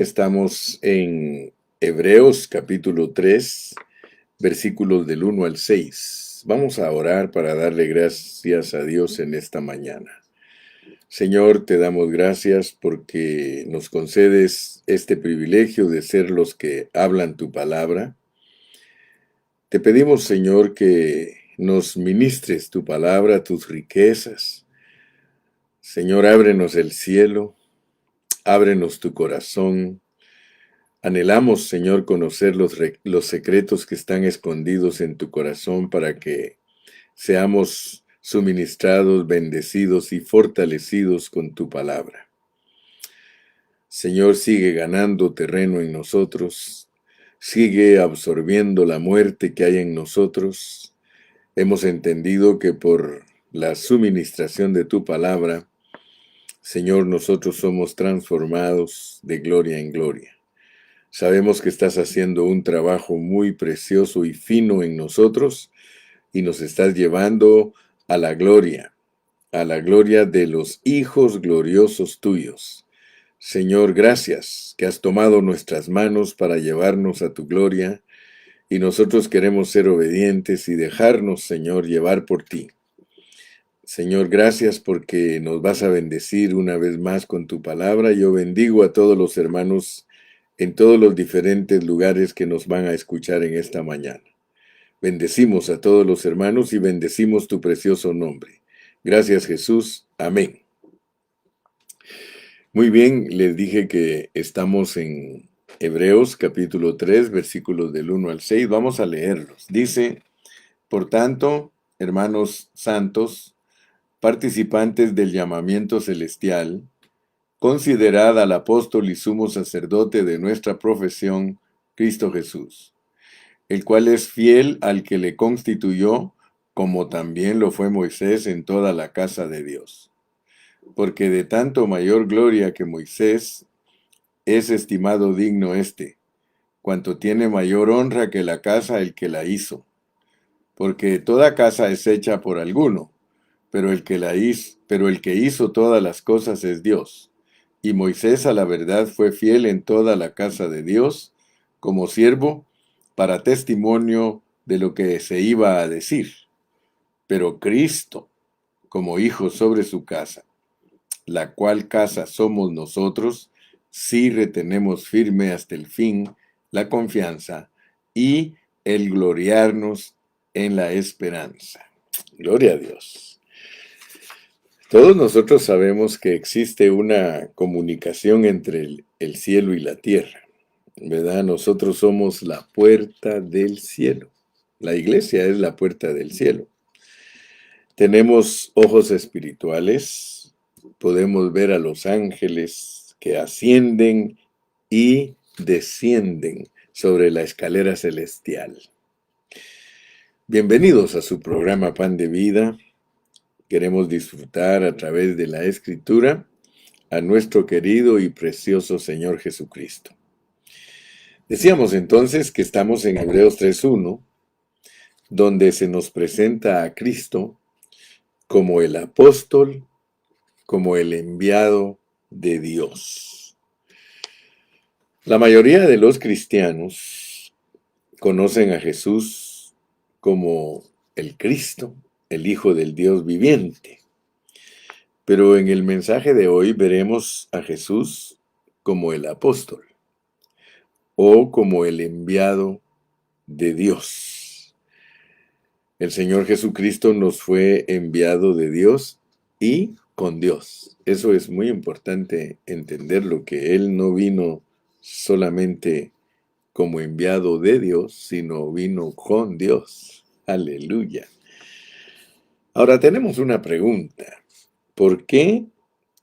Estamos en Hebreos capítulo 3, versículos del 1 al 6. Vamos a orar para darle gracias a Dios en esta mañana. Señor, te damos gracias porque nos concedes este privilegio de ser los que hablan tu palabra. Te pedimos, Señor, que nos ministres tu palabra, tus riquezas. Señor, ábrenos el cielo, ábrenos tu corazón. Anhelamos, Señor, conocer los secretos que están escondidos en tu corazón para que seamos suministrados, bendecidos y fortalecidos con tu palabra. Señor, sigue ganando terreno en nosotros, sigue absorbiendo la muerte que hay en nosotros. Hemos entendido que por la suministración de tu palabra, Señor, nosotros somos transformados de gloria en gloria. Sabemos que estás haciendo un trabajo muy precioso y fino en nosotros y nos estás llevando a la gloria de los hijos gloriosos tuyos. Señor, gracias que has tomado nuestras manos para llevarnos a tu gloria y nosotros queremos ser obedientes y dejarnos, Señor, llevar por ti. Señor, gracias porque nos vas a bendecir una vez más con tu palabra. Yo bendigo a todos los hermanos en todos los diferentes lugares que nos van a escuchar en esta mañana. Bendecimos a todos los hermanos y bendecimos tu precioso nombre. Gracias, Jesús. Amén. Muy bien, les dije que estamos en Hebreos capítulo 3, versículos del 1 al 6. Vamos a leerlos. Dice, por tanto, hermanos santos, participantes del llamamiento celestial, considerad al apóstol y sumo sacerdote de nuestra profesión, Cristo Jesús, el cual es fiel al que le constituyó, como también lo fue Moisés en toda la casa de Dios. Porque de tanto mayor gloria que Moisés es estimado digno cuanto tiene mayor honra que la casa el que la hizo. Porque toda casa es hecha por alguno, pero el que hizo todas las cosas es Dios. Y Moisés a la verdad fue fiel en toda la casa de Dios, como siervo, para testimonio de lo que se iba a decir. Pero Cristo, como hijo sobre su casa, la cual casa somos nosotros, si retenemos firme hasta el fin la confianza y el gloriarnos en la esperanza. Gloria a Dios. Todos nosotros sabemos que existe una comunicación entre el cielo y la tierra, ¿verdad? Nosotros somos la puerta del cielo. La iglesia es la puerta del cielo. Tenemos ojos espirituales, podemos ver a los ángeles que ascienden y descienden sobre la escalera celestial. Bienvenidos a su programa Pan de Vida. Queremos disfrutar a través de la Escritura a nuestro querido y precioso Señor Jesucristo. Decíamos entonces que estamos en Hebreos 3:1, donde se nos presenta a Cristo como el apóstol, como el enviado de Dios. La mayoría de los cristianos conocen a Jesús como el Cristo, el Hijo del Dios viviente. Pero en el mensaje de hoy veremos a Jesús como el apóstol o como el enviado de Dios. El Señor Jesucristo nos fue enviado de Dios y con Dios. Eso es muy importante entenderlo, que Él no vino solamente como enviado de Dios, sino vino con Dios. Aleluya. Ahora tenemos una pregunta. ¿Por qué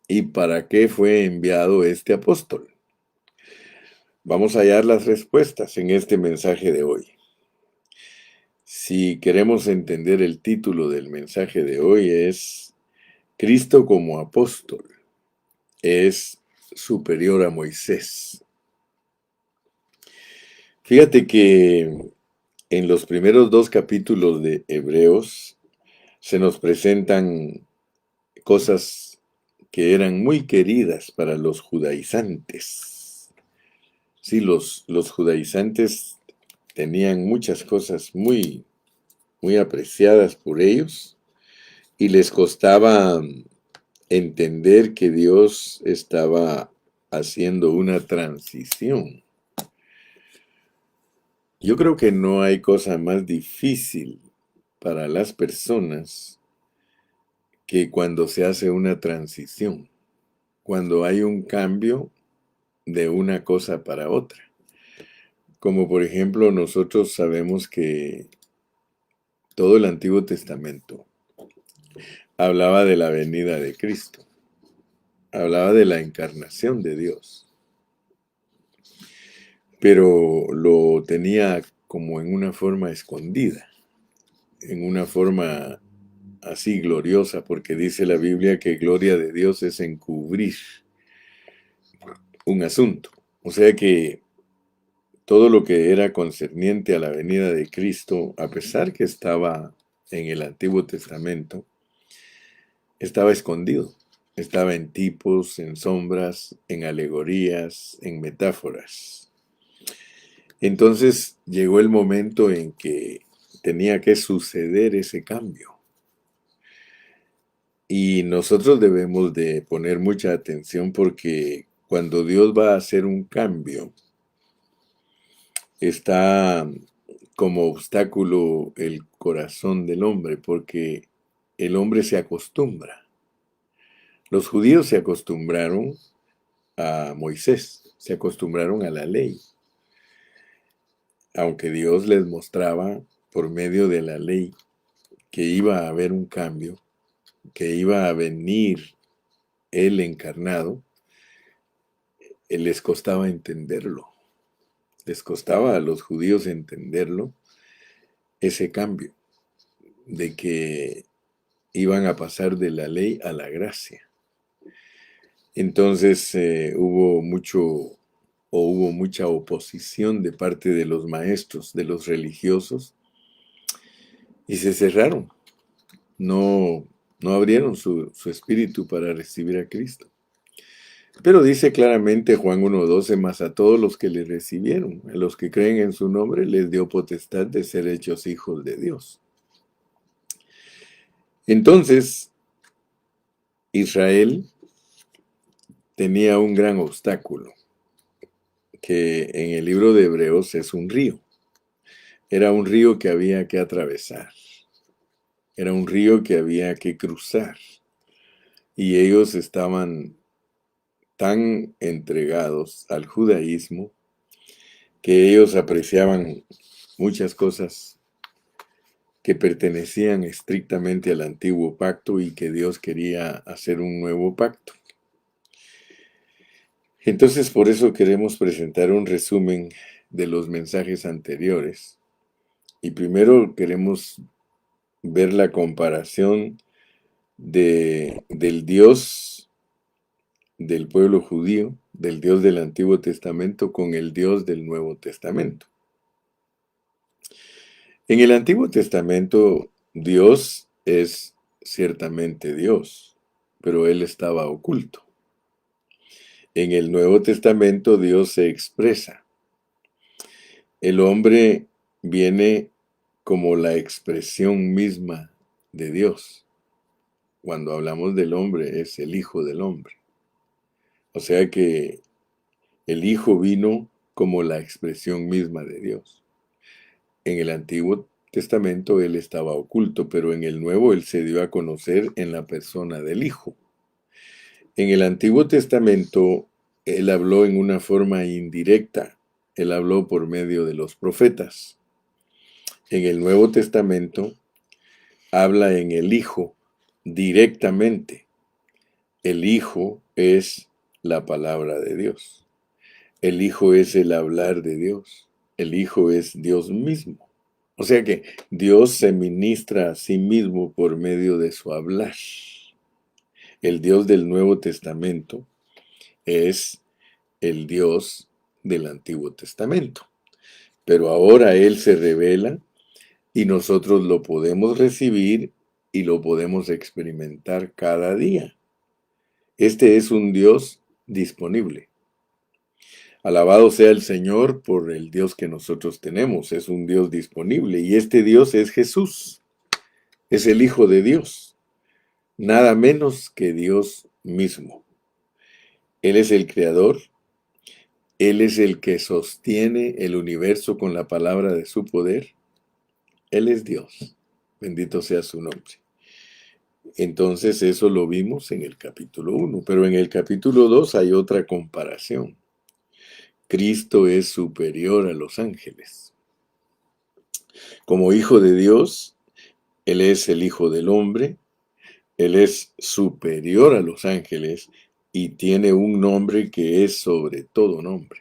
y para qué fue enviado este apóstol? Vamos a hallar las respuestas en este mensaje de hoy. Si queremos entender el título del mensaje de hoy es Cristo como apóstol es superior a Moisés. Fíjate que en los primeros 2 capítulos de Hebreos se nos presentan cosas que eran muy queridas para los judaizantes. Sí, los judaizantes tenían muchas cosas muy, muy apreciadas por ellos y les costaba entender que Dios estaba haciendo una transición. Yo creo que no hay cosa más difícil para las personas que cuando se hace una transición, cuando hay un cambio de una cosa para otra. Como por ejemplo, nosotros sabemos que todo el Antiguo Testamento hablaba de la venida de Cristo, hablaba de la encarnación de Dios, pero lo tenía como en una forma escondida, en una forma así gloriosa, porque dice la Biblia que gloria de Dios es encubrir un asunto. O sea que todo lo que era concerniente a la venida de Cristo, a pesar que estaba en el Antiguo Testamento, estaba escondido. Estaba en tipos, en sombras, en alegorías, en metáforas. Entonces llegó el momento en que tenía que suceder ese cambio. Y nosotros debemos de poner mucha atención porque cuando Dios va a hacer un cambio, está como obstáculo el corazón del hombre, porque el hombre se acostumbra. Los judíos se acostumbraron a Moisés, se acostumbraron a la ley, aunque Dios les mostraba por medio de la ley que iba a haber un cambio, que iba a venir el encarnado, les costaba entenderlo, les costaba a los judíos entenderlo, ese cambio de que iban a pasar de la ley a la gracia. Entonces hubo mucha oposición de parte de los maestros, de los religiosos, y se cerraron. No, no abrieron su espíritu para recibir a Cristo. Pero dice claramente Juan 1:12, más a todos los que le recibieron, a los que creen en su nombre, les dio potestad de ser hechos hijos de Dios. Entonces, Israel tenía un gran obstáculo, que en el libro de Hebreos es un río. Era un río que había que atravesar. Era un río que había que cruzar. Y ellos estaban tan entregados al judaísmo que ellos apreciaban muchas cosas que pertenecían estrictamente al antiguo pacto y que Dios quería hacer un nuevo pacto. Entonces, por eso queremos presentar un resumen de los mensajes anteriores. Y primero queremos ver la comparación del Dios del pueblo judío, del Dios del Antiguo Testamento con el Dios del Nuevo Testamento. En el Antiguo Testamento, Dios es ciertamente Dios, pero Él estaba oculto. En el Nuevo Testamento, Dios se expresa. El hombre viene como la expresión misma de Dios. Cuando hablamos del hombre, es el Hijo del Hombre. O sea que el Hijo vino como la expresión misma de Dios. En el Antiguo Testamento Él estaba oculto, pero en el Nuevo Él se dio a conocer en la persona del Hijo. En el Antiguo Testamento Él habló en una forma indirecta. Él habló por medio de los profetas. En el Nuevo Testamento habla en el Hijo directamente. El Hijo es la palabra de Dios. El Hijo es el hablar de Dios. El Hijo es Dios mismo. O sea que Dios se ministra a sí mismo por medio de su hablar. El Dios del Nuevo Testamento es el Dios del Antiguo Testamento. Pero ahora Él se revela y nosotros lo podemos recibir y lo podemos experimentar cada día. Este es un Dios disponible. Alabado sea el Señor por el Dios que nosotros tenemos. Es un Dios disponible y este Dios es Jesús. Es el Hijo de Dios. Nada menos que Dios mismo. Él es el Creador. Él es el que sostiene el universo con la palabra de su poder. Él es Dios. Bendito sea su nombre. Entonces eso lo vimos en el capítulo 1, pero en el capítulo 2 hay otra comparación. Cristo es superior a los ángeles. Como hijo de Dios, Él es el Hijo del Hombre, Él es superior a los ángeles y tiene un nombre que es sobre todo nombre.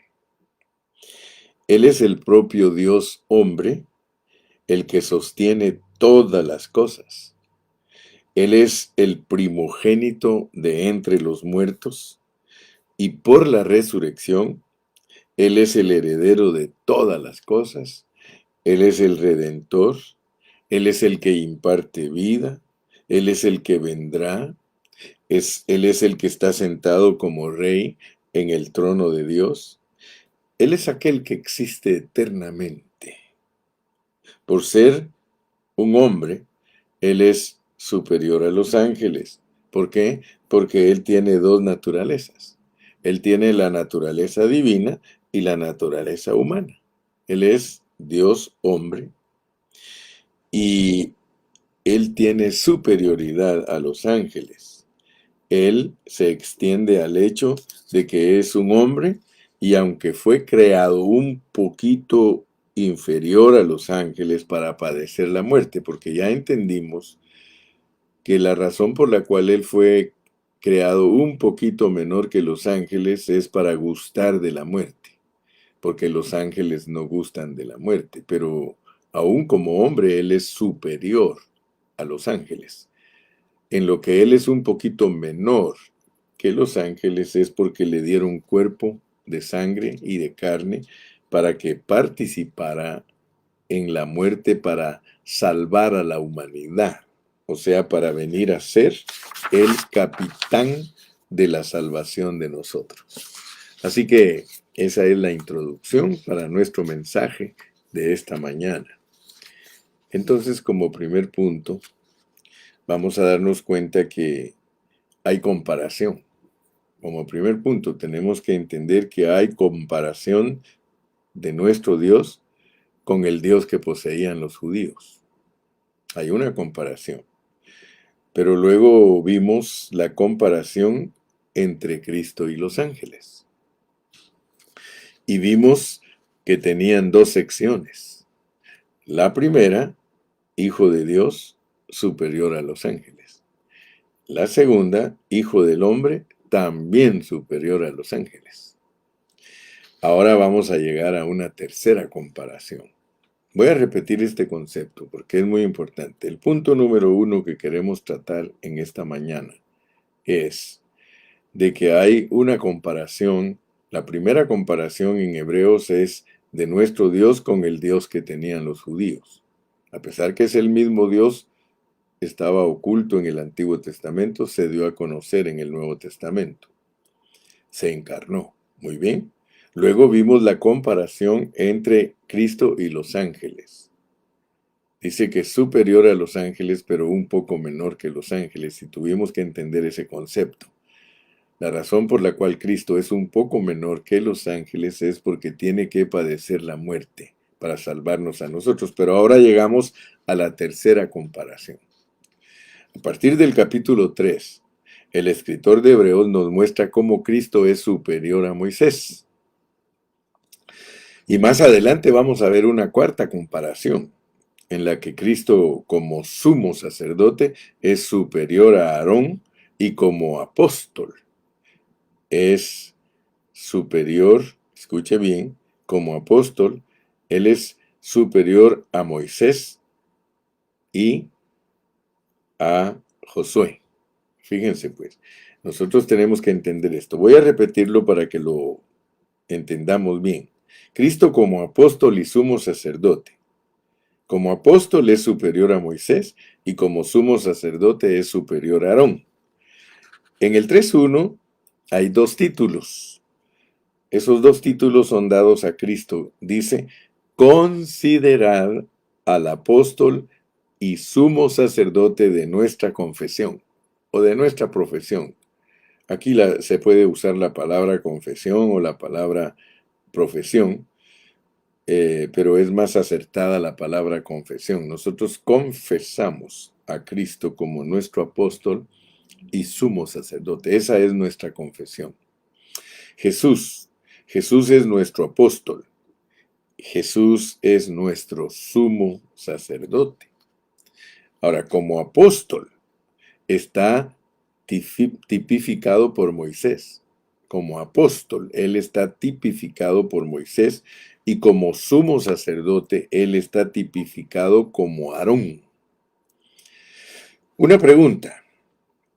Él es el propio Dios hombre, el que sostiene todas las cosas. Él es el primogénito de entre los muertos y por la resurrección, Él es el heredero de todas las cosas. Él es el redentor. Él es el que imparte vida. Él es el que vendrá. Él es el que está sentado como rey en el trono de Dios. Él es aquel que existe eternamente. Por ser un hombre, Él es superior a los ángeles. ¿Por qué? Porque Él tiene dos naturalezas. Él tiene la naturaleza divina y la naturaleza humana. Él es Dios hombre y Él tiene superioridad a los ángeles. Él se extiende al hecho de que es un hombre y aunque fue creado un poquito inferior a los ángeles para padecer la muerte, porque ya entendimos que la razón por la cual él fue creado un poquito menor que los ángeles es para gustar de la muerte, porque los ángeles no gustan de la muerte, pero aún como hombre él es superior a los ángeles. En lo que él es un poquito menor que los ángeles es porque le dieron cuerpo de sangre y de carne para que participara en la muerte para salvar a la humanidad, o sea, para venir a ser el capitán de la salvación de nosotros. Así que esa es la introducción para nuestro mensaje de esta mañana. Entonces, como primer punto, vamos a darnos cuenta que hay comparación. Como primer punto, tenemos que entender que hay comparación de nuestro Dios con el Dios que poseían los judíos. Hay una comparación. Pero luego vimos la comparación entre Cristo y los ángeles. Y vimos que tenían dos secciones. La primera, Hijo de Dios, superior a los ángeles. La segunda, Hijo del Hombre, también superior a los ángeles. Ahora vamos a llegar a una tercera comparación. Voy a repetir este concepto porque es muy importante. El punto número 1 que queremos tratar en esta mañana es de que hay una comparación. La primera comparación en Hebreos es de nuestro Dios con el Dios que tenían los judíos. A pesar que es el mismo Dios, estaba oculto en el Antiguo Testamento, se dio a conocer en el Nuevo Testamento. Se encarnó. Muy bien. Luego vimos la comparación entre Cristo y los ángeles. Dice que es superior a los ángeles, pero un poco menor que los ángeles, y tuvimos que entender ese concepto. La razón por la cual Cristo es un poco menor que los ángeles es porque tiene que padecer la muerte para salvarnos a nosotros. Pero ahora llegamos a la tercera comparación. A partir del capítulo 3, el escritor de Hebreos nos muestra cómo Cristo es superior a Moisés. Y más adelante vamos a ver una cuarta comparación, en la que Cristo como sumo sacerdote es superior a Aarón y como apóstol es superior, escuche bien, como apóstol, él es superior a Moisés y a Josué. Fíjense pues, nosotros tenemos que entender esto. Voy a repetirlo para que lo entendamos bien. Cristo como apóstol y sumo sacerdote. Como apóstol es superior a Moisés y como sumo sacerdote es superior a Aarón. En el 3.1 hay dos títulos. Esos dos títulos son dados a Cristo. Dice, considerar al apóstol y sumo sacerdote de nuestra confesión o de nuestra profesión. Aquí se puede usar la palabra confesión o la palabra profesión, pero es más acertada la palabra confesión. Nosotros confesamos a Cristo como nuestro apóstol y sumo sacerdote. Esa es nuestra confesión. Jesús, Jesús es nuestro apóstol. Jesús es nuestro sumo sacerdote. Ahora, como apóstol, está tipificado por Moisés. Como apóstol, él está tipificado por Moisés y como sumo sacerdote, él está tipificado como Aarón. Una pregunta,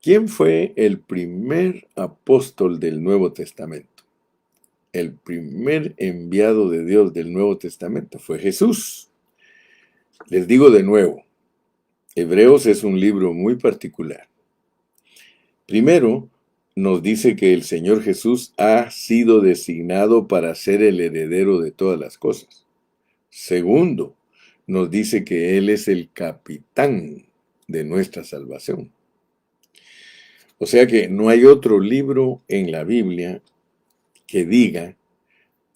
¿quién fue el primer apóstol del Nuevo Testamento? El primer enviado de Dios del Nuevo Testamento fue Jesús. Les digo de nuevo, Hebreos es un libro muy particular. Primero, nos dice que el Señor Jesús ha sido designado para ser el heredero de todas las cosas. Segundo, nos dice que Él es el capitán de nuestra salvación. O sea que no hay otro libro en la Biblia que diga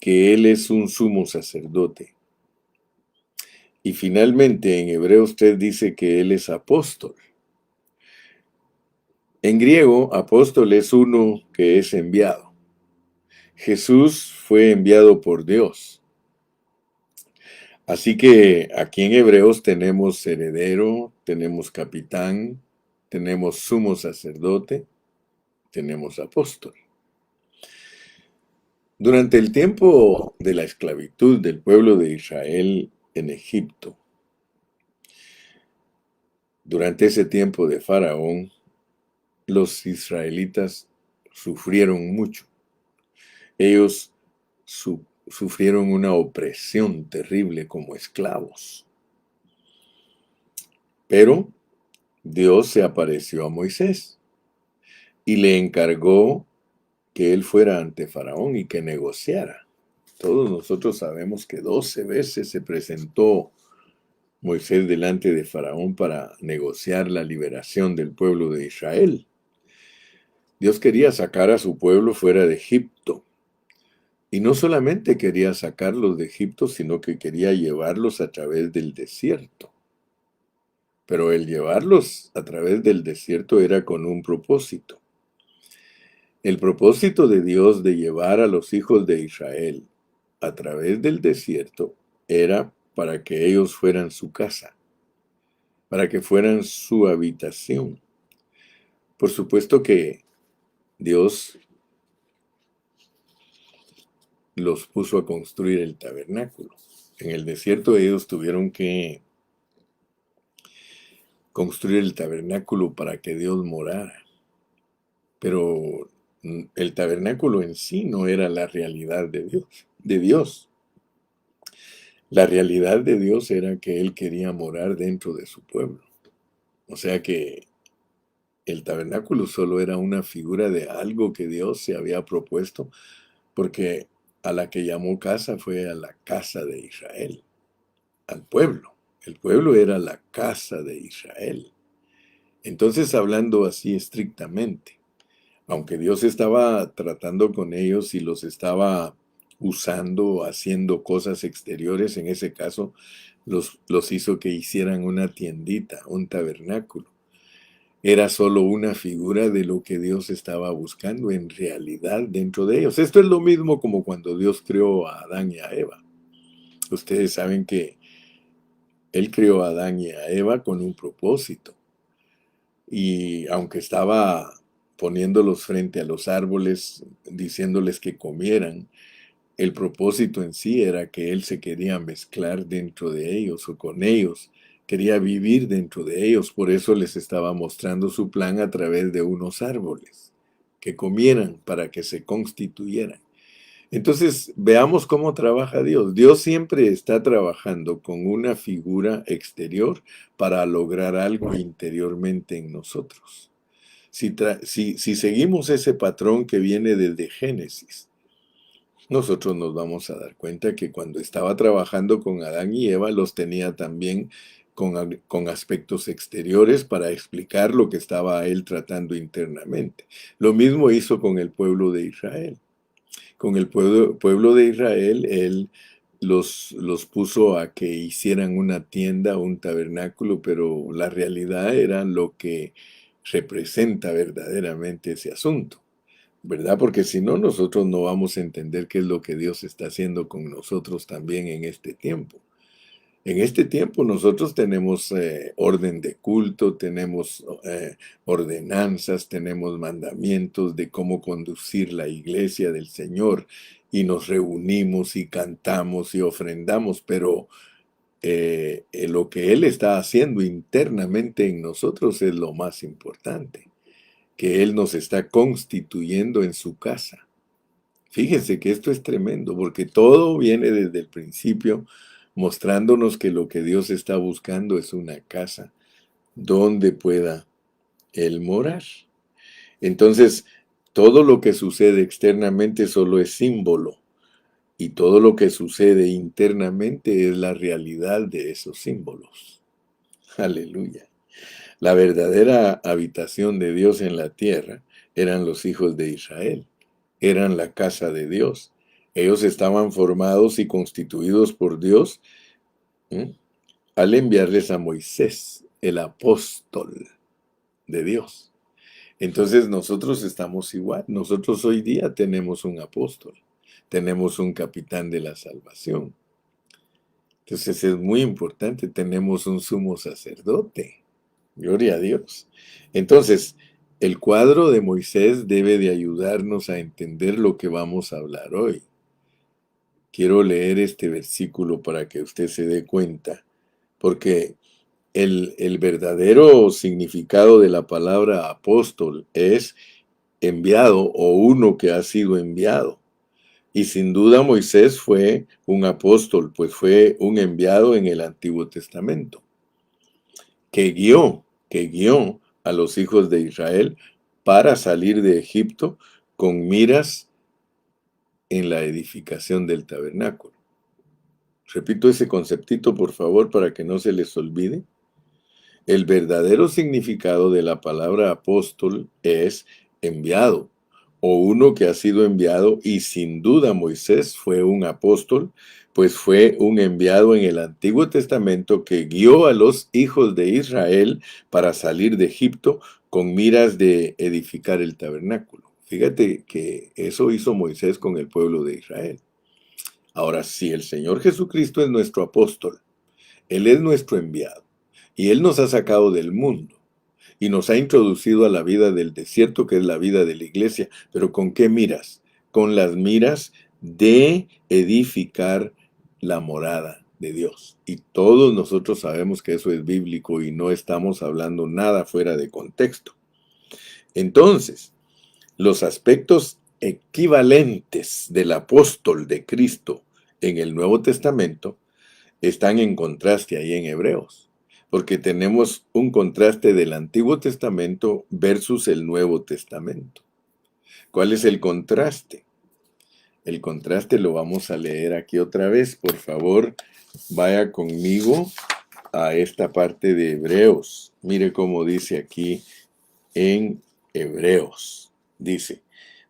que Él es un sumo sacerdote. Y finalmente en Hebreos 3 dice que Él es apóstol. En griego, apóstol es uno que es enviado. Jesús fue enviado por Dios. Así que aquí en Hebreos tenemos heredero, tenemos capitán, tenemos sumo sacerdote, tenemos apóstol. Durante el tiempo de la esclavitud del pueblo de Israel en Egipto, durante ese tiempo de Faraón, los israelitas sufrieron mucho. Ellos sufrieron una opresión terrible como esclavos. Pero Dios se apareció a Moisés y le encargó que él fuera ante Faraón y que negociara. Todos nosotros sabemos que 12 veces se presentó Moisés delante de Faraón para negociar la liberación del pueblo de Israel. Dios quería sacar a su pueblo fuera de Egipto. Y no solamente quería sacarlos de Egipto, sino que quería llevarlos a través del desierto. Pero el llevarlos a través del desierto era con un propósito. El propósito de Dios de llevar a los hijos de Israel a través del desierto era para que ellos fueran su casa, para que fueran su habitación. Por supuesto que Dios los puso a construir el tabernáculo. En el desierto ellos tuvieron que construir el tabernáculo para que Dios morara. Pero el tabernáculo en sí no era la realidad de Dios. La realidad de Dios era que Él quería morar dentro de su pueblo. O sea que el tabernáculo solo era una figura de algo que Dios se había propuesto, porque a la que llamó casa fue a la casa de Israel, al pueblo. El pueblo era la casa de Israel. Entonces, hablando así estrictamente, aunque Dios estaba tratando con ellos y los estaba usando, haciendo cosas exteriores, en ese caso los hizo que hicieran una tiendita, un tabernáculo. Era solo una figura de lo que Dios estaba buscando en realidad dentro de ellos. Esto es lo mismo como cuando Dios creó a Adán y a Eva. Ustedes saben que Él creó a Adán y a Eva con un propósito. Y aunque estaba poniéndolos frente a los árboles, diciéndoles que comieran, el propósito en sí era que Él se quería mezclar dentro de ellos o con ellos, quería vivir dentro de ellos, por eso les estaba mostrando su plan a través de unos árboles, que comieran para que se constituyeran. Entonces, veamos cómo trabaja Dios. Dios siempre está trabajando con una figura exterior para lograr algo interiormente en nosotros. Si seguimos ese patrón que viene desde Génesis, nosotros nos vamos a dar cuenta que cuando estaba trabajando con Adán y Eva, los tenía también con aspectos exteriores para explicar lo que estaba él tratando internamente. Lo mismo hizo con el pueblo de Israel. Con el pueblo de Israel, él los puso a que hicieran una tienda, un tabernáculo, pero la realidad era lo que representa verdaderamente ese asunto. ¿Verdad? Porque si no, nosotros no vamos a entender qué es lo que Dios está haciendo con nosotros también en este tiempo. En este tiempo nosotros tenemos orden de culto, tenemos ordenanzas, tenemos mandamientos de cómo conducir la iglesia del Señor y nos reunimos y cantamos y ofrendamos, pero lo que Él está haciendo internamente en nosotros es lo más importante, que Él nos está constituyendo en su casa. Fíjense que esto es tremendo, porque todo viene desde el principio mostrándonos que lo que Dios está buscando es una casa donde pueda Él morar. Entonces, todo lo que sucede externamente solo es símbolo y todo lo que sucede internamente es la realidad de esos símbolos. Aleluya. La verdadera habitación de Dios en la tierra eran los hijos de Israel, eran la casa de Dios. Ellos estaban formados y constituidos por Dios, ¿eh? Al enviarles a Moisés, el apóstol de Dios. Entonces nosotros estamos igual. Nosotros hoy día tenemos un apóstol, tenemos un capitán de la salvación. Entonces es muy importante, tenemos un sumo sacerdote. Gloria a Dios. Entonces, el cuadro de Moisés debe de ayudarnos a entender lo que vamos a hablar hoy. Quiero leer este versículo para que usted se dé cuenta, porque el verdadero significado de la palabra apóstol es enviado o uno que ha sido enviado. Y sin duda Moisés fue un apóstol, pues fue un enviado en el Antiguo Testamento, que guió a los hijos de Israel para salir de Egipto con miras en la edificación del tabernáculo. Repito ese conceptito, por favor, para que no se les olvide. El verdadero significado de la palabra apóstol es enviado, o uno que ha sido enviado, y sin duda Moisés fue un apóstol, pues fue un enviado en el Antiguo Testamento que guió a los hijos de Israel para salir de Egipto con miras de edificar el tabernáculo. Fíjate que eso hizo Moisés con el pueblo de Israel. Ahora, si el Señor Jesucristo es nuestro apóstol, Él es nuestro enviado, y Él nos ha sacado del mundo y nos ha introducido a la vida del desierto, que es la vida de la iglesia. Pero ¿con qué miras? Con las miras de edificar la morada de Dios. Y todos nosotros sabemos que eso es bíblico y no estamos hablando nada fuera de contexto. Entonces, los aspectos equivalentes del apóstol de Cristo en el Nuevo Testamento están en contraste ahí en Hebreos, porque tenemos un contraste del Antiguo Testamento versus el Nuevo Testamento. ¿Cuál es el contraste? El contraste lo vamos a leer aquí otra vez. Por favor, vaya conmigo a esta parte de Hebreos. Mire cómo dice aquí en Hebreos. Dice: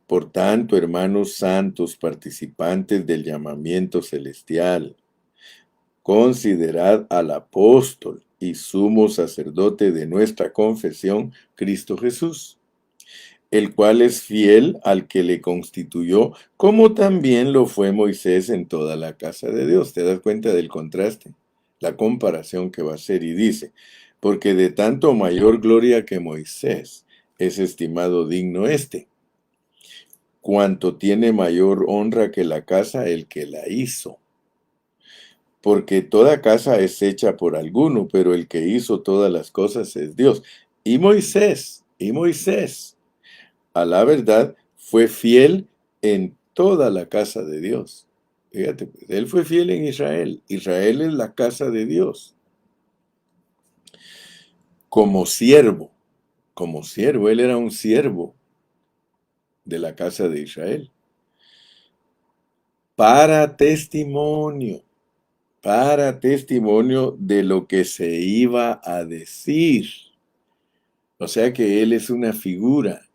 por tanto, hermanos santos, participantes del llamamiento celestial, considerad al apóstol y sumo sacerdote de nuestra confesión, Cristo Jesús, el cual es fiel al que le constituyó, como también lo fue Moisés en toda la casa de Dios. ¿Te das cuenta del contraste? La comparación que va a hacer, y dice: porque de tanto mayor gloria que Moisés es estimado digno este, cuanto tiene mayor honra que la casa el que la hizo. Porque toda casa es hecha por alguno, pero el que hizo todas las cosas es Dios. Y Moisés, a la verdad, fue fiel en toda la casa de Dios. Fíjate, pues, él fue fiel en Israel. Israel es la casa de Dios. Como siervo, él era un siervo de la casa de Israel. para testimonio de lo que se iba a decir. O sea que Él es una figura,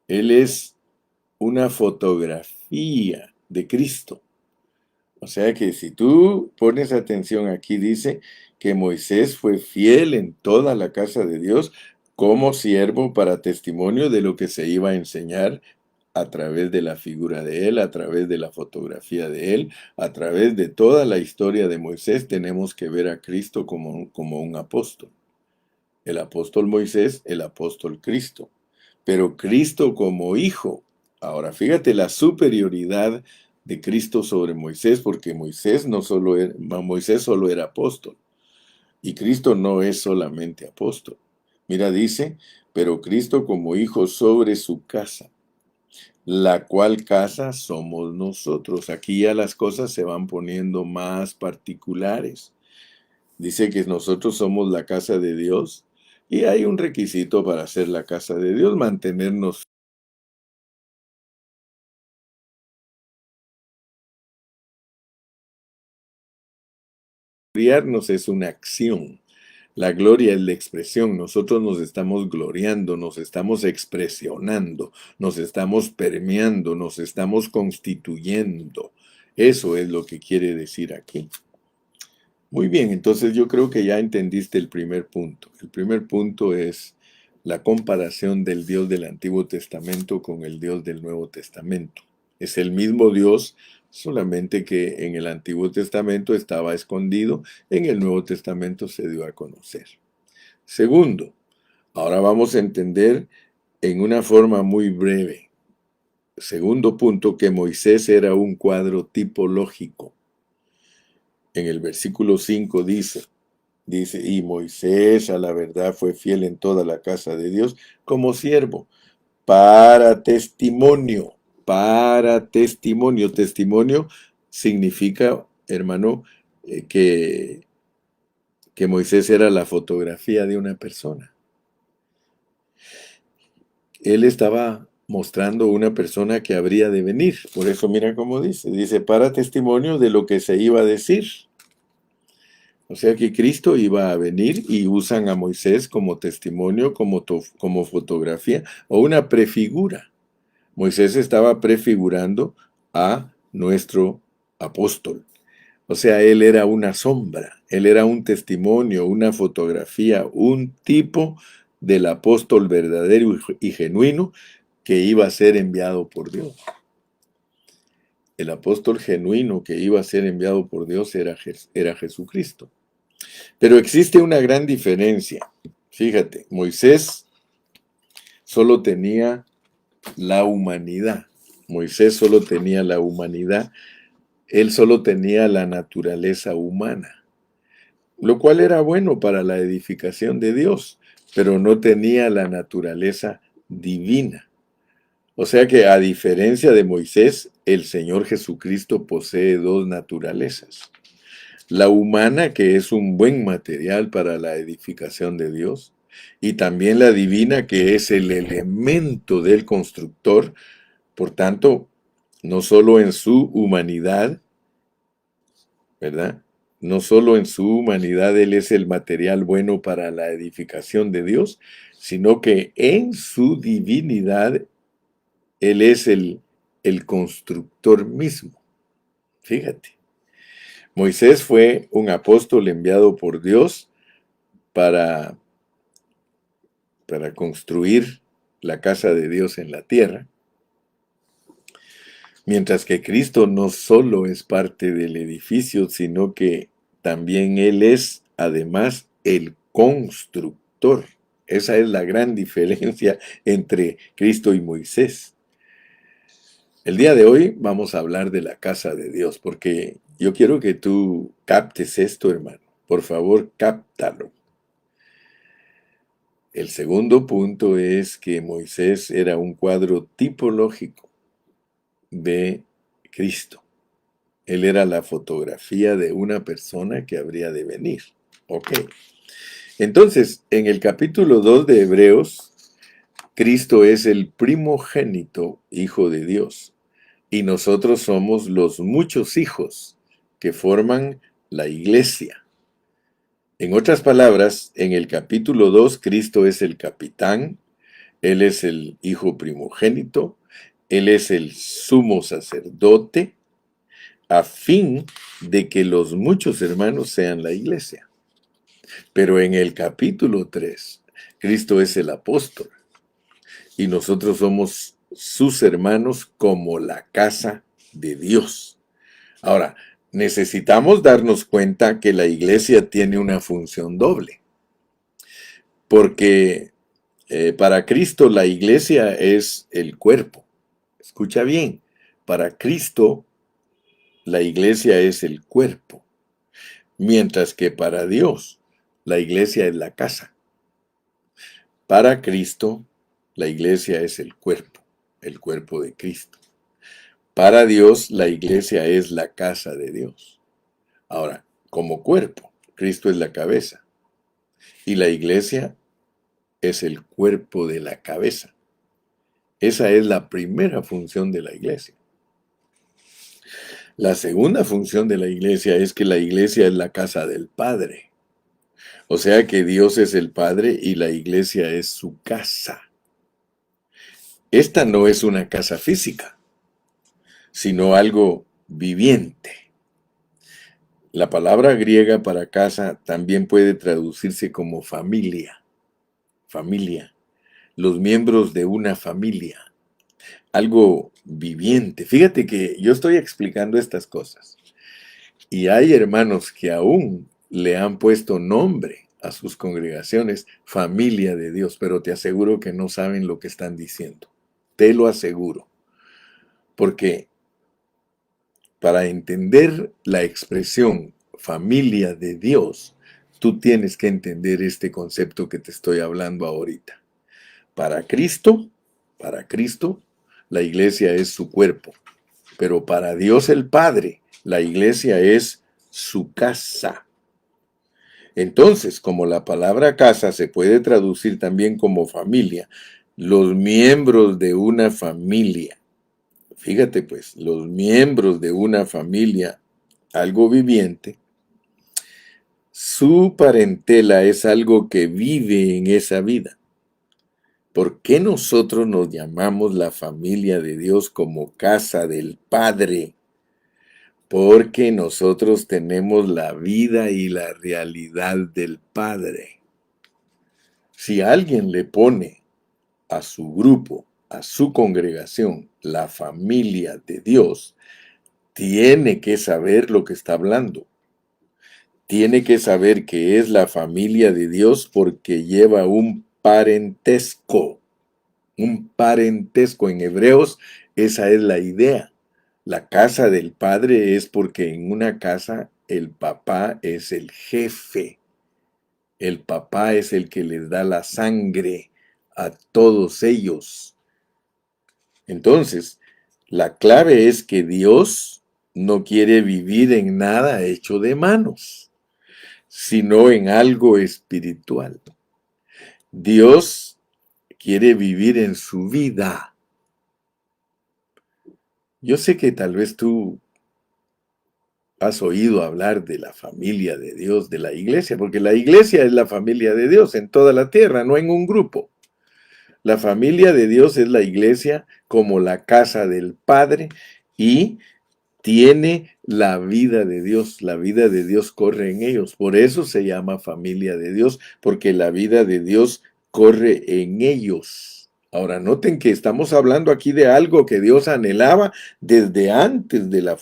Él es una fotografía de Cristo. O sea que si tú pones atención aquí, dice que Moisés fue fiel en toda la casa de Dios como siervo para testimonio de lo que se iba a enseñar a través de la figura de él, a través de la fotografía de él, a través de toda la historia de Moisés, tenemos que ver a Cristo como un apóstol. El apóstol Moisés, el apóstol Cristo. Pero Cristo como hijo. Ahora, fíjate la superioridad de Cristo sobre Moisés, porque Moisés solo era apóstol. Y Cristo no es solamente apóstol. Mira, dice, pero Cristo como hijo sobre su casa, la cual casa somos nosotros. Aquí ya las cosas se van poniendo más particulares. Dice que nosotros somos la casa de Dios y hay un requisito para ser la casa de Dios, mantenernos. Gloriarnos es una acción. La gloria es la expresión. Nosotros nos estamos gloriando, nos estamos expresionando, nos estamos permeando, nos estamos constituyendo. Eso es lo que quiere decir aquí. Muy bien, entonces yo creo que ya entendiste el primer punto. El primer punto es la comparación del Dios del Antiguo Testamento con el Dios del Nuevo Testamento. Es el mismo Dios, solamente que en el Antiguo Testamento estaba escondido, en el Nuevo Testamento se dio a conocer. Segundo, ahora vamos a entender en una forma muy breve. Segundo punto, que Moisés era un cuadro tipológico. En el versículo 5 dice, y Moisés a la verdad fue fiel en toda la casa de Dios como siervo, para testimonio, para testimonio. Testimonio significa, hermano, que Moisés era la fotografía de una persona. Él estaba mostrando una persona que habría de venir. Por eso mira cómo dice, para testimonio de lo que se iba a decir. O sea que Cristo iba a venir y usan a Moisés como testimonio, como fotografía o una prefigura. Moisés estaba prefigurando a nuestro apóstol. O sea, él era una sombra, él era un testimonio, una fotografía, un tipo del apóstol verdadero y genuino que iba a ser enviado por Dios. El apóstol genuino que iba a ser enviado por Dios era Jesucristo. Pero existe una gran diferencia. Fíjate, Moisés solo tenía la humanidad. Moisés solo tenía la humanidad. Él solo tenía la naturaleza humana, lo cual era bueno para la edificación de Dios, pero no tenía la naturaleza divina. O sea que a diferencia de Moisés, el Señor Jesucristo posee dos naturalezas. La humana, que es un buen material para la edificación de Dios, y también la divina, que es el elemento del constructor. Por tanto, no solo en su humanidad, ¿verdad? No solo en su humanidad Él es el material bueno para la edificación de Dios, sino que en su divinidad Él es el constructor mismo. Fíjate. Moisés fue un apóstol enviado por Dios para, para construir la casa de Dios en la tierra, mientras que Cristo no solo es parte del edificio, sino que también Él es además el constructor. Esa es la gran diferencia entre Cristo y Moisés. El día de hoy vamos a hablar de la casa de Dios, porque yo quiero que tú captes esto, hermano. Por favor, cáptalo. El segundo punto es que Moisés era un cuadro tipológico de Cristo. Él era la fotografía de una persona que habría de venir. Ok. Entonces, en el capítulo 2 de Hebreos, Cristo es el primogénito Hijo de Dios. y nosotros somos los muchos hijos que forman la iglesia. En otras palabras, en el capítulo 2, Cristo es el capitán, Él es el hijo primogénito, Él es el sumo sacerdote, a fin de que los muchos hermanos sean la iglesia. Pero en el capítulo 3, Cristo es el apóstol y nosotros somos sus hermanos como la casa de Dios. Ahora, necesitamos darnos cuenta que la iglesia tiene una función doble, porque para Cristo la iglesia es el cuerpo. Escucha bien, para Cristo la iglesia es el cuerpo, mientras que para Dios la iglesia es la casa. Para Cristo la iglesia es el cuerpo de Cristo. Para Dios la iglesia es la casa de Dios. Ahora, como cuerpo, Cristo es la cabeza y la iglesia es el cuerpo de la cabeza. Esa es la primera función de la iglesia. La segunda función de la iglesia es que la iglesia es la casa del Padre. O sea que Dios es el Padre y la iglesia es su casa. Esta no es una casa física, sino algo viviente. La palabra griega para casa también puede traducirse como familia. Familia. Los miembros de una familia. Algo viviente. Fíjate que yo estoy explicando estas cosas y hay hermanos que aún le han puesto nombre a sus congregaciones, familia de Dios, pero te aseguro que no saben lo que están diciendo. Te lo aseguro. Porque para entender la expresión familia de Dios, tú tienes que entender este concepto que te estoy hablando ahorita. Para Cristo, la iglesia es su cuerpo, pero para Dios el Padre, la iglesia es su casa. Entonces, como la palabra casa se puede traducir también como familia, los miembros de una familia, fíjate pues, los miembros de una familia, algo viviente, su parentela es algo que vive en esa vida. ¿Por qué nosotros nos llamamos la familia de Dios como casa del Padre? Porque nosotros tenemos la vida y la realidad del Padre. Si alguien le pone a su grupo, a su congregación, la familia de Dios, tiene que saber lo que está hablando. Tiene que saber que es la familia de Dios porque lleva un parentesco. Un parentesco en Hebreos, esa es la idea. La casa del padre es porque en una casa el papá es el jefe. El papá es el que les da la sangre a todos ellos. Entonces, la clave es que Dios no quiere vivir en nada hecho de manos, sino en algo espiritual. Dios quiere vivir en su vida. Yo sé que tal vez tú has oído hablar de la familia de Dios, de la iglesia, porque la iglesia es la familia de Dios en toda la tierra, no en un grupo. La familia de Dios es la iglesia como la casa del Padre y tiene la vida de Dios. La vida de Dios corre en ellos. Por eso se llama familia de Dios, porque la vida de Dios corre en ellos. Ahora, noten que estamos hablando aquí de algo que Dios anhelaba desde antes de la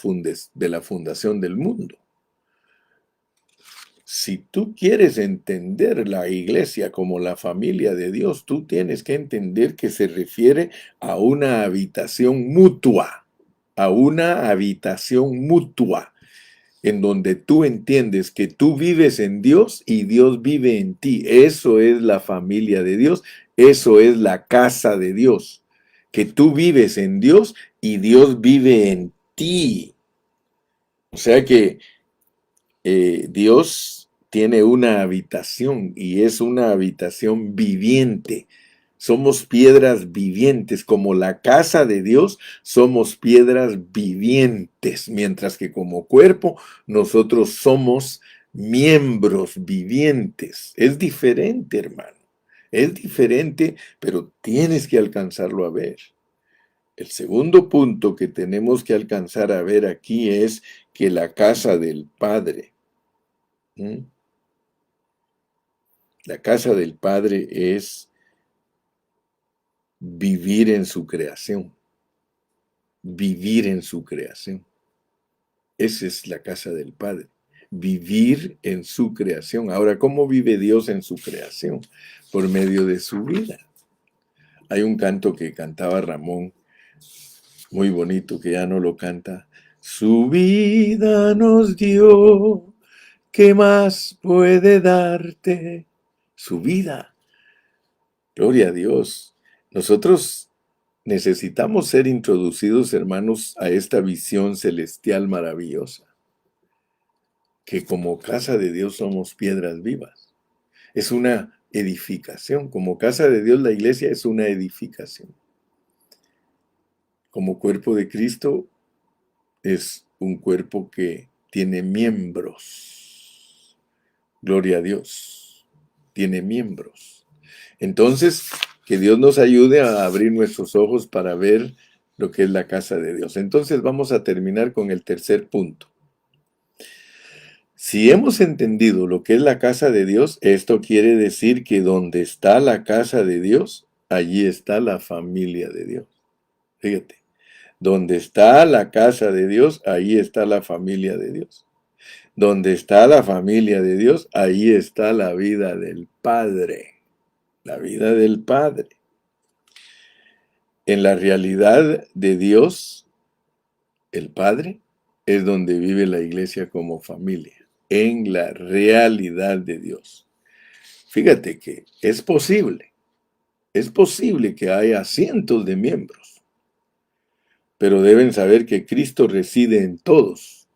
fundación del mundo. Si tú quieres entender la iglesia como la familia de Dios, tú tienes que entender que se refiere a una habitación mutua, en donde tú entiendes que tú vives en Dios y Dios vive en ti. Eso es la familia de Dios, eso es la casa de Dios, que tú vives en Dios y Dios vive en ti. O sea que Dios tiene una habitación y es una habitación viviente. Somos piedras vivientes, como la casa de Dios, somos piedras vivientes, mientras que como cuerpo nosotros somos miembros vivientes. Es diferente, hermano. Es diferente, pero tienes que alcanzarlo a ver. El segundo punto que tenemos que alcanzar a ver aquí es que la casa del Padre, ¿m? La casa del Padre es vivir en su creación, vivir en su creación. Esa es la casa del Padre, vivir en su creación. Ahora, ¿cómo vive Dios en su creación? Por medio de su vida. Hay un canto que cantaba Ramón, muy bonito, que ya no lo canta. Su vida nos dio, ¿qué más puede darte? Su vida. Gloria a Dios. Nosotros necesitamos ser introducidos, hermanos, a esta visión celestial maravillosa, que como casa de Dios somos piedras vivas. Es una edificación. Como casa de Dios, la iglesia es una edificación. Como cuerpo de Cristo, es un cuerpo que tiene miembros. Gloria a Dios. Tiene miembros. Entonces, que Dios nos ayude a abrir nuestros ojos para ver lo que es la casa de Dios. Entonces vamos a terminar con el tercer punto. Si hemos entendido lo que es la casa de Dios, esto quiere decir que donde está la casa de Dios, allí está la familia de Dios. Fíjate, donde está la casa de Dios, ahí está la familia de Dios. Donde está la familia de Dios, ahí está la vida del Padre. La vida del Padre. En la realidad de Dios, el Padre, es donde vive la iglesia como familia. En la realidad de Dios. Fíjate que es posible que haya cientos de miembros, pero deben saber que Cristo reside en todos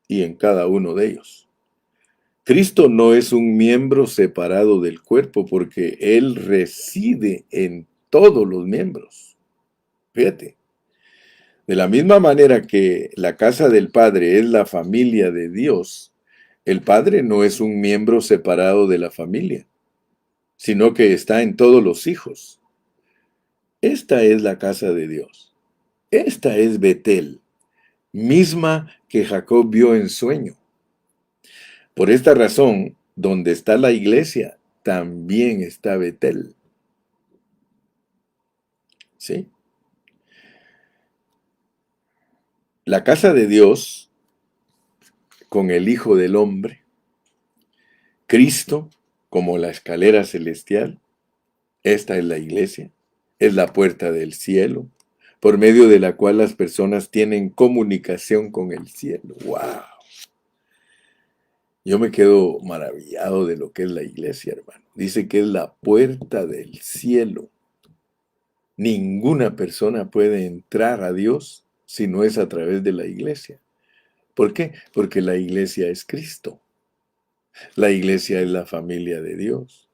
y en cada uno de ellos. Cristo no es un miembro separado del cuerpo porque Él reside en todos los miembros. Fíjate, de la misma manera que la casa del Padre es la familia de Dios, el Padre no es un miembro separado de la familia, sino que está en todos los hijos. Esta es la casa de Dios. Esta es Betel, misma que Jacob vio en sueño. Por esta razón, donde está la iglesia, también está Betel. ¿Sí? La casa de Dios, con el Hijo del Hombre, Cristo, como la escalera celestial, esta es la iglesia, es la puerta del cielo, por medio de la cual las personas tienen comunicación con el cielo. ¡Wow! Yo me quedo maravillado de lo que es la iglesia, hermano. Dice que es la puerta del cielo. Ninguna persona puede entrar a Dios si no es a través de la iglesia. ¿Por qué? Porque la iglesia es Cristo. La iglesia es la familia de Dios.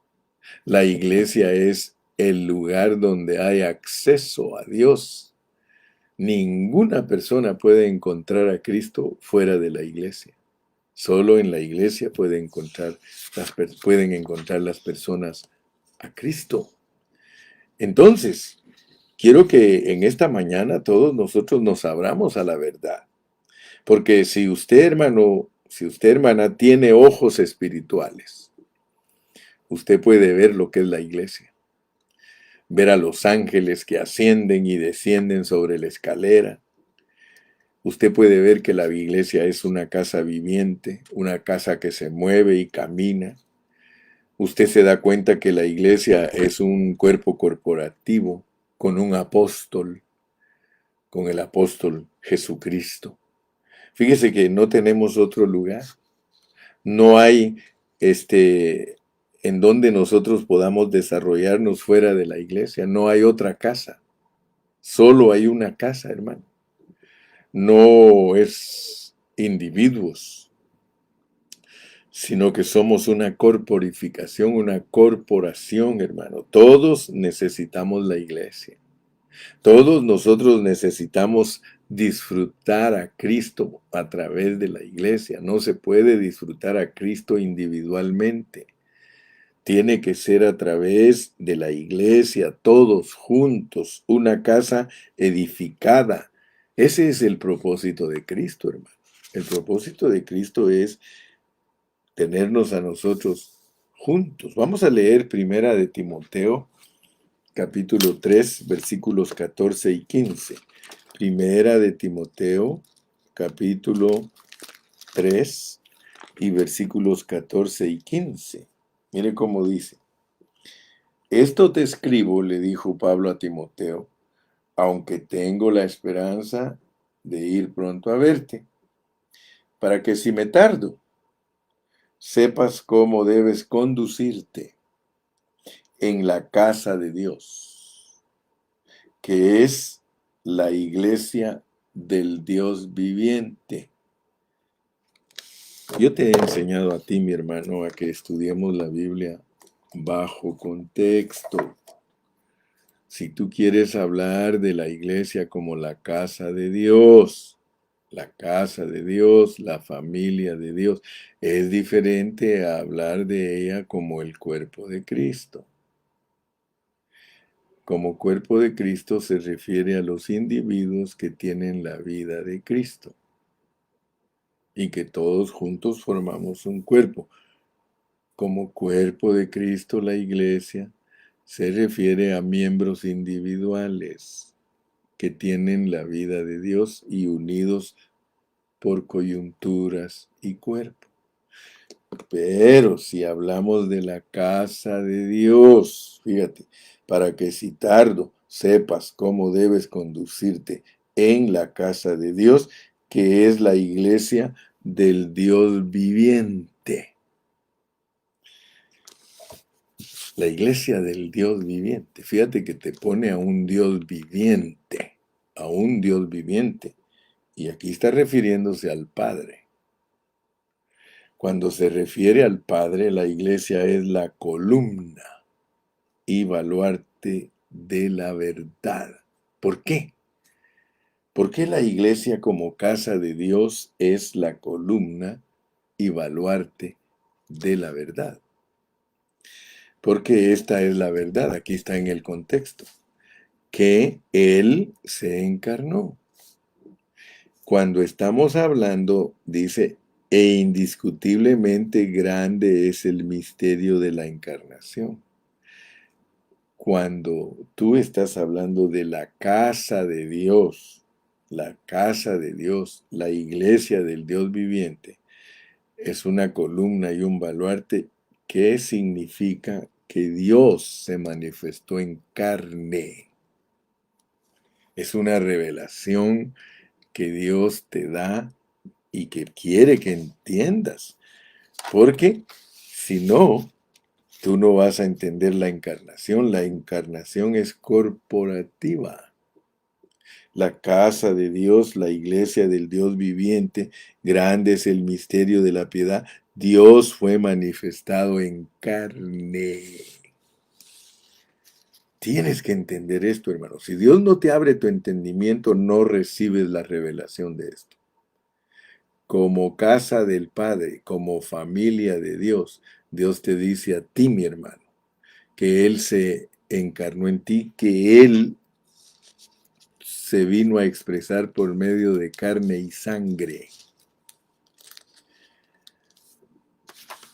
La iglesia es el lugar donde hay acceso a Dios. Ninguna persona puede encontrar a Cristo fuera de la iglesia. Solo en la iglesia pueden encontrar las personas a Cristo. Entonces, quiero que en esta mañana todos nosotros nos abramos a la verdad. Porque si usted, hermano, si usted, hermana, tiene ojos espirituales, usted puede ver lo que es la iglesia. Ver a los ángeles que ascienden y descienden sobre la escalera. Usted puede ver que la iglesia es una casa viviente, una casa que se mueve y camina. Usted se da cuenta que la iglesia es un cuerpo corporativo con un apóstol, con el apóstol Jesucristo. Fíjese que no tenemos otro lugar. No hay en donde nosotros podamos desarrollarnos fuera de la iglesia. No hay otra casa. Solo hay una casa, hermano. No es individuos, sino que somos una corporificación, una corporación, hermano. Todos necesitamos la iglesia. Todos nosotros necesitamos disfrutar a Cristo a través de la iglesia. No se puede disfrutar a Cristo individualmente. Tiene que ser a través de la iglesia, todos juntos, una casa edificada. Ese es el propósito de Cristo, hermano. El propósito de Cristo es tenernos a nosotros juntos. Vamos a leer Primera de Timoteo, capítulo 3, versículos 14 y 15. Primera de Timoteo, capítulo 3 y versículos 14 y 15. Mire cómo dice. Esto te escribo, le dijo Pablo a Timoteo, aunque tengo la esperanza de ir pronto a verte, para que si me tardo, sepas cómo debes conducirte en la casa de Dios, que es la iglesia del Dios viviente. Yo te he enseñado a ti, mi hermano, a que estudiemos la Biblia bajo contexto. Si tú quieres hablar de la iglesia como la casa de Dios, la familia de Dios, es diferente a hablar de ella como el cuerpo de Cristo. Como cuerpo de Cristo se refiere a los individuos que tienen la vida de Cristo y que todos juntos formamos un cuerpo. Como cuerpo de Cristo, la iglesia se refiere a miembros individuales que tienen la vida de Dios y unidos por coyunturas y cuerpo. Pero si hablamos de la casa de Dios, fíjate, para que si tardo sepas cómo debes conducirte en la casa de Dios, que es la iglesia del Dios viviente. La iglesia del Dios viviente. Fíjate que te pone a un Dios viviente, a un Dios viviente. Y aquí está refiriéndose al Padre. Cuando se refiere al Padre, la iglesia es la columna y baluarte de la verdad. ¿Por qué? ¿Por qué la iglesia como casa de Dios es la columna y baluarte de la verdad? Porque esta es la verdad, aquí está en el contexto, que Él se encarnó. Cuando estamos hablando, dice, e indiscutiblemente grande es el misterio de la encarnación. Cuando tú estás hablando de la casa de Dios, la iglesia del Dios viviente, es una columna y un baluarte que significa que Dios se manifestó en carne. Es una revelación que Dios te da y que quiere que entiendas. Porque si no, tú no vas a entender la encarnación. La encarnación es corporativa. La casa de Dios, la iglesia del Dios viviente, grande es el misterio de la piedad. Dios fue manifestado en carne. Tienes que entender esto, hermano. Si Dios no te abre tu entendimiento, no recibes la revelación de esto. Como casa del Padre, como familia de Dios, Dios te dice a ti, mi hermano, que Él se encarnó en ti, que Él se vino a expresar por medio de carne y sangre.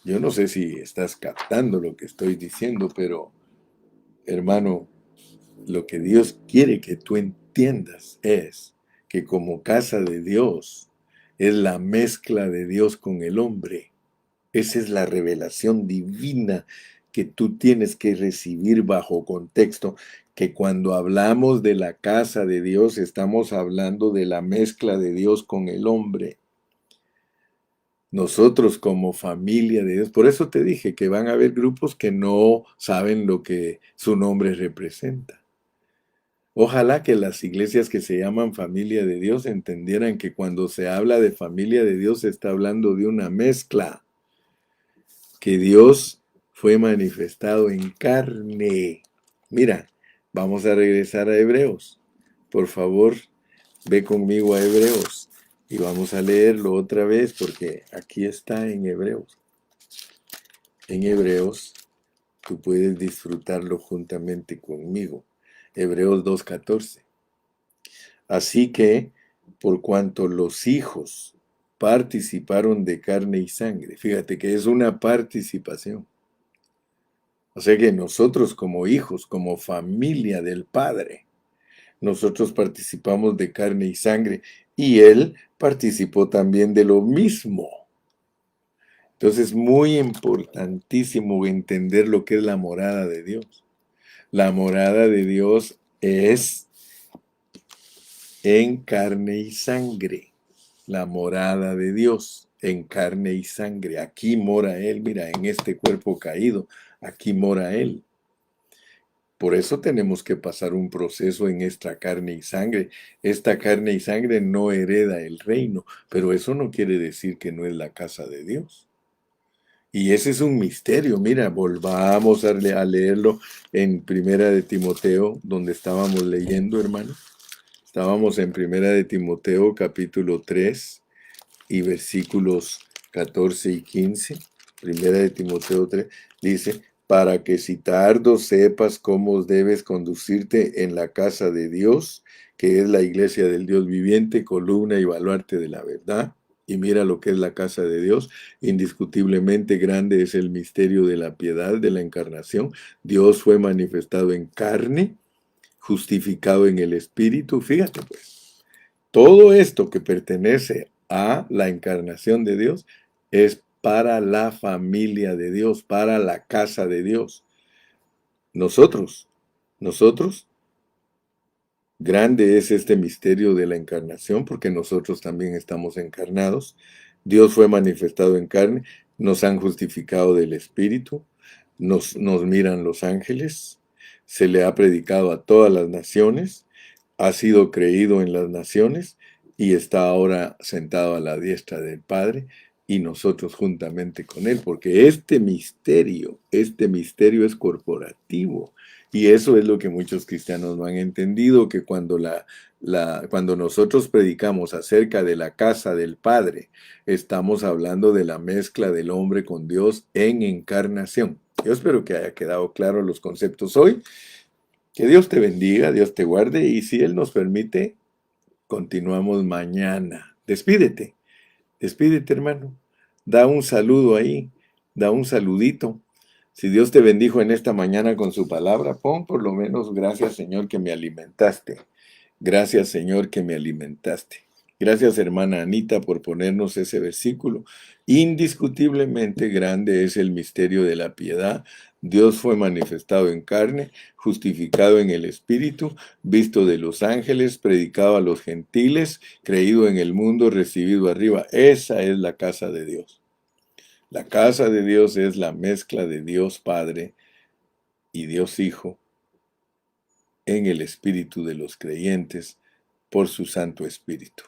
Yo no sé si estás captando lo que estoy diciendo, pero, hermano, lo que Dios quiere que tú entiendas es que como casa de Dios es la mezcla de Dios con el hombre. Esa es la revelación divina que tú tienes que recibir bajo contexto, que cuando hablamos de la casa de Dios estamos hablando de la mezcla de Dios con el hombre. Nosotros como familia de Dios, por eso te dije que van a haber grupos que no saben lo que su nombre representa. Ojalá que las iglesias que se llaman familia de Dios entendieran que cuando se habla de familia de Dios se está hablando de una mezcla. que Dios fue manifestado en carne. Mira, vamos a regresar a Hebreos. Por favor, ve conmigo a Hebreos y vamos a leerlo otra vez porque aquí está en Hebreos. En Hebreos, tú puedes disfrutarlo juntamente conmigo. Hebreos 2:14. Así que, por cuanto los hijos participaron de carne y sangre, fíjate que es una participación. O sea que nosotros como hijos, como familia del Padre, nosotros participamos de carne y sangre y Él participó también de lo mismo. Entonces es muy importantísimo entender lo que es la morada de Dios. La morada de Dios es en carne y sangre. La morada de Dios en carne y sangre. Aquí mora Él, mira, en este cuerpo caído, aquí mora Él. Por eso tenemos que pasar un proceso en esta carne y sangre. Esta carne y sangre no hereda el reino, pero eso no quiere decir que no es la casa de Dios. Y ese es un misterio. Mira, volvamos a leerlo en Primera de Timoteo, donde estábamos leyendo, hermano. Estábamos en Primera de Timoteo, capítulo 3 y versículos 14 y 15. Primera de Timoteo 3 dice, para que si tardo sepas cómo debes conducirte en la casa de Dios, que es la iglesia del Dios viviente, columna y baluarte de la verdad. Y mira lo que es la casa de Dios. Indiscutiblemente grande es el misterio de la piedad, de la encarnación. Dios fue manifestado en carne, justificado en el Espíritu. Fíjate pues, todo esto que pertenece a la encarnación de Dios es para la familia de Dios, para la casa de Dios. Nosotros, grande es este misterio de la encarnación porque nosotros también estamos encarnados. Dios fue manifestado en carne, nos han justificado del Espíritu, nos miran los ángeles, se le ha predicado a todas las naciones, ha sido creído en las naciones y está ahora sentado a la diestra del Padre y nosotros juntamente con Él, porque este misterio es corporativo. Y eso es lo que muchos cristianos no han entendido, que cuando nosotros predicamos acerca de la casa del Padre, estamos hablando de la mezcla del hombre con Dios en encarnación. Yo espero que haya quedado claro los conceptos hoy. Que Dios te bendiga, Dios te guarde y si Él nos permite, continuamos mañana. Despídete hermano. Da un saludo ahí, da un saludito. Si Dios te bendijo en esta mañana con su palabra, pon por lo menos gracias Señor que me alimentaste. Gracias Señor que me alimentaste. Gracias hermana Anita por ponernos ese versículo. Indiscutiblemente grande es el misterio de la piedad. Dios fue manifestado en carne, justificado en el Espíritu, visto de los ángeles, predicado a los gentiles, creído en el mundo, recibido arriba. Esa es la casa de Dios. La casa de Dios es la mezcla de Dios Padre y Dios Hijo en el espíritu de los creyentes por su Santo Espíritu.